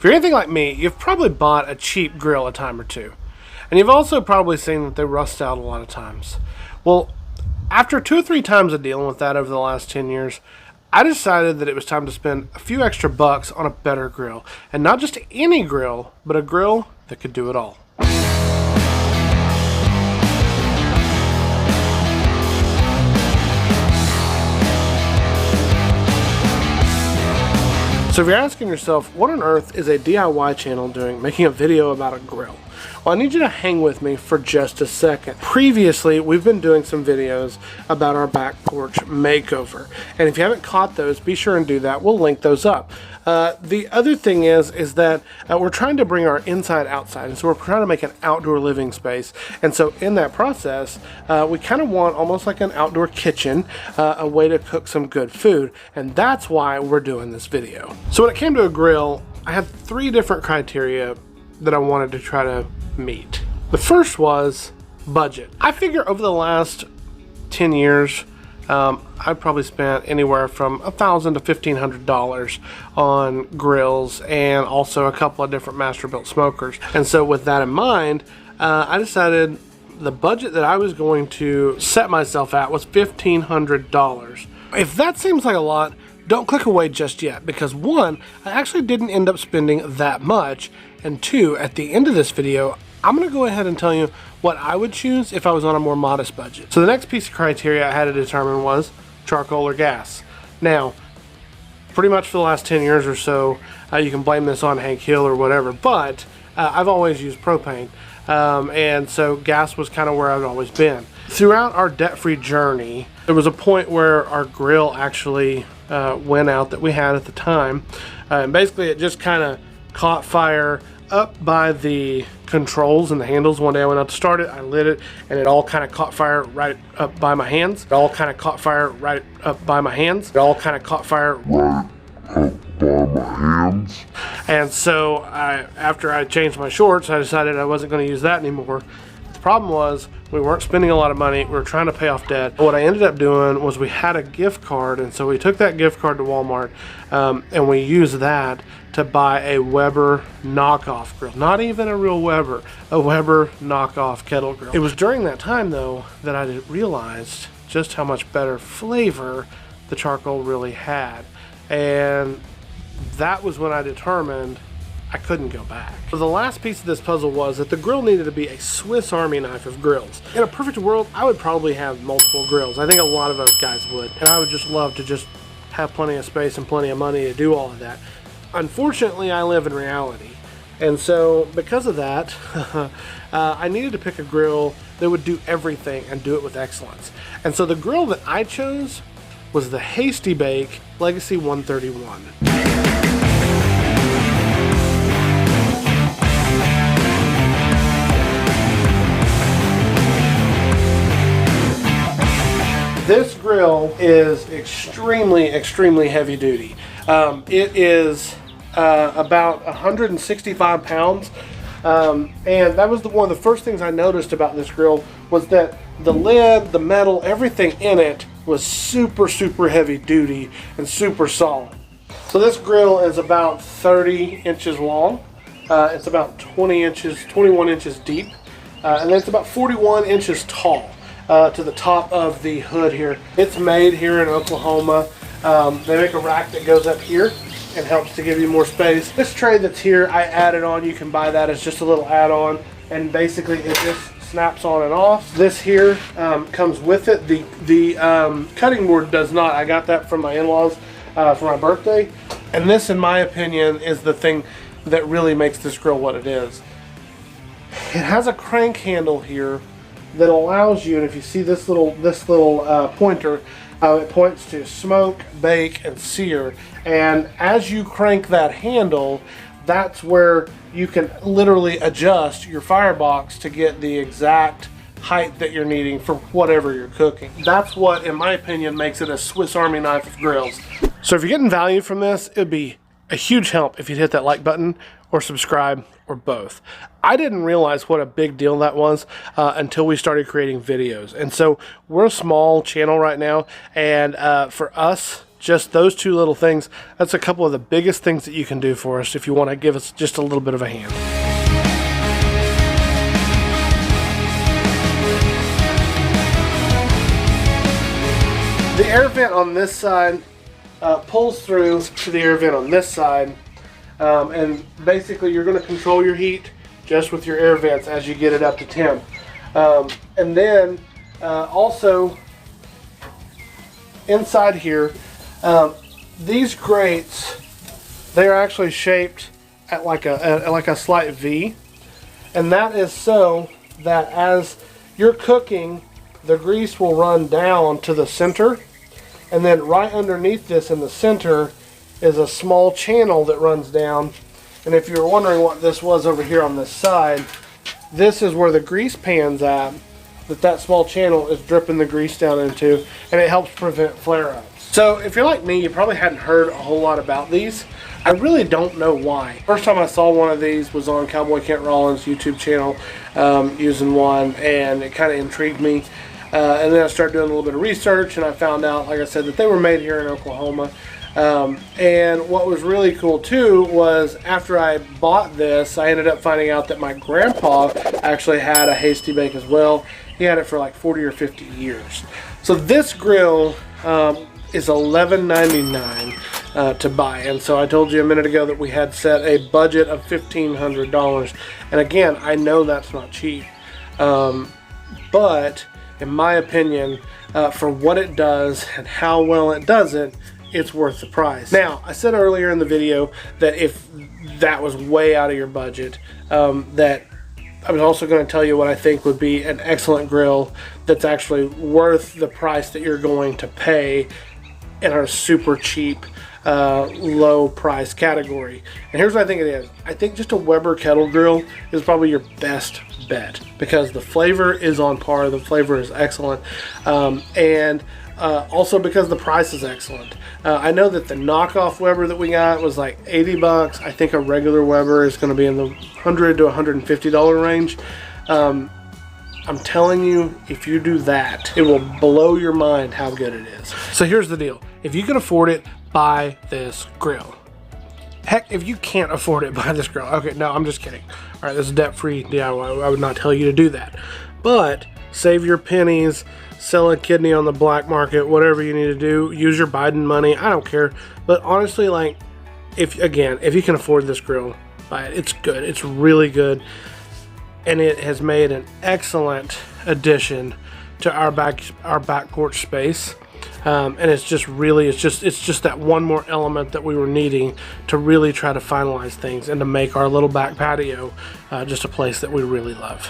If you're anything like me, you've probably bought a cheap grill a time or two. And you've also probably seen that they rust out a lot of times. Well, after 2 or 3 times of dealing with that over the last 10 years, I decided that it was time to spend a few extra bucks on a better grill. And not just any grill, but a grill that could do it all. So if you're asking yourself, what on earth is a DIY channel doing making a video about a grill? Well, I need you to hang with me for just a second. Previously, we've been doing some videos about our back porch makeover. And if you haven't caught those, be sure and do that. We'll link those up. The other thing is that we're trying to bring our inside outside. And so we're trying to make an outdoor living space. And so in that process, we kind of want almost like an outdoor kitchen, a way to cook some good food. And that's why we're doing this video. So when it came to a grill, I had 3 different criteria that I wanted to try to meet. The first was budget. I figure over the last 10 years, I've probably spent anywhere from $1,000 to $1,500 on grills and also a couple of different master built smokers. And so with that in mind, I decided the budget that I was going to set myself at was $1,500. If that seems like a lot, don't click away just yet, because 1, I actually didn't end up spending that much, and 2, at the end of this video, I'm going to go ahead and tell you what I would choose if I was on a more modest budget. So the next piece of criteria I had to determine was charcoal or gas. Now, pretty much for the last 10 years or so, you can blame this on Hank Hill or whatever, but I've always used propane, and so gas was kind of where I've always been. Throughout our debt-free journey, there was a point where our grill actually went out that we had at the time, and basically it just kind of caught fire up by the controls and the handles. One day I went out to start it, I lit it, and it all kind of caught fire right up by my hands. It all kind of caught fire right up by my hands. It all kind of caught fire right up by my hands. And so after I changed my shorts, I decided I wasn't going to use that anymore. The problem was we weren't spending a lot of money. We were trying to pay off debt. What I ended up doing was we had a gift card, and so we took that gift card to Walmart, and we used that to buy a Weber knockoff grill. Not even a real Weber, a Weber knockoff kettle grill. It was during that time though that I realized just how much better flavor the charcoal really had. And that was when I determined I couldn't go back. So the last piece of this puzzle was that the grill needed to be a Swiss Army knife of grills. In a perfect world, I would probably have multiple grills. I think a lot of us guys would. And I would just love to just have plenty of space and plenty of money to do all of that. Unfortunately, I live in reality. And so because of that, I needed to pick a grill that would do everything and do it with excellence. And so the grill that I chose was the Hasty Bake Legacy 131. This grill is extremely heavy duty. It is about 165 pounds. And that was one of the first things I noticed about this grill was that the lid, the metal, everything in it was super heavy duty and super solid. So this grill is about 30 inches long. It's about 21 inches deep. And it's about 41 inches tall. To the top of the hood here. It's made here in Oklahoma. They make a rack that goes up here and helps to give you more space. This tray that's here, I added on. You can buy that as just a little add-on, and basically it just snaps on and off. This here comes with it. The cutting board does not. I got that from my in-laws for my birthday, and this, in my opinion, is the thing that really makes this grill what it is. It has a crank handle here that allows you, and if you see this little pointer, it points to smoke, bake, and sear. And as you crank that handle, that's where you can literally adjust your firebox to get the exact height that you're needing for whatever you're cooking. That's what, in my opinion, makes it a Swiss Army knife of grills. So if you're getting value from this, it'd be a huge help if you'd hit that like button or subscribe or both. I didn't realize what a big deal that was until we started creating videos. And so we're a small channel right now, and for us just those two little things, that's a couple of the biggest things that you can do for us if you want to give us just a little bit of a hand. The air vent on this side pulls through to the air vent on this side, and basically you're going to control your heat just with your air vents as you get it up to temp. And then also inside here, these grates, they're actually shaped at like a slight V, and that is so that as you're cooking, the grease will run down to the center, and then right underneath this in the center is a small channel that runs down. And if you're wondering what this was over here on this side, this is where the grease pan's at, that small channel is dripping the grease down into, and it helps prevent flare-ups. So if you're like me, you probably hadn't heard a whole lot about these. I really don't know why. First time I saw one of these was on Cowboy Kent Rollins' YouTube channel, using one, and it kind of intrigued me. And then I started doing a little bit of research, and I found out, like I said, that they were made here in Oklahoma. And what was really cool too was after I bought this, I ended up finding out that my grandpa actually had a Hasty Bake as well. He had it for like 40 or 50 years. So this grill is $11.99 to buy. And so I told you a minute ago that we had set a budget of $1,500. And again, I know that's not cheap. But in my opinion, for what it does and how well it does it, it's worth the price. Now, I said earlier in the video that if that was way out of your budget, that I was also going to tell you what I think would be an excellent grill that's actually worth the price that you're going to pay in our super cheap, low price category. And here's what I think it is. I think just a Weber kettle grill is probably your best bet because the flavor is on par, the flavor is excellent, and also because the price is excellent. I know that the knockoff Weber that we got was like 80 bucks. I think a regular Weber is going to be in the $100 to $150 range. I'm telling you, if you do that, it will blow your mind how good it is. So here's the deal. If you can afford it, buy this grill. Heck, if you can't afford it, buy this grill. Okay, no, I'm just kidding. All right, this is debt-free DIY. I would not tell you to do that. But save your pennies, sell a kidney on the black market, whatever you need to do. Use your Biden money. I don't care. But honestly, like, if you can afford this grill, buy it. It's good. It's really good. And it has made an excellent addition to our back porch space. And it's just that one more element that we were needing to really try to finalize things and to make our little back patio just a place that we really love.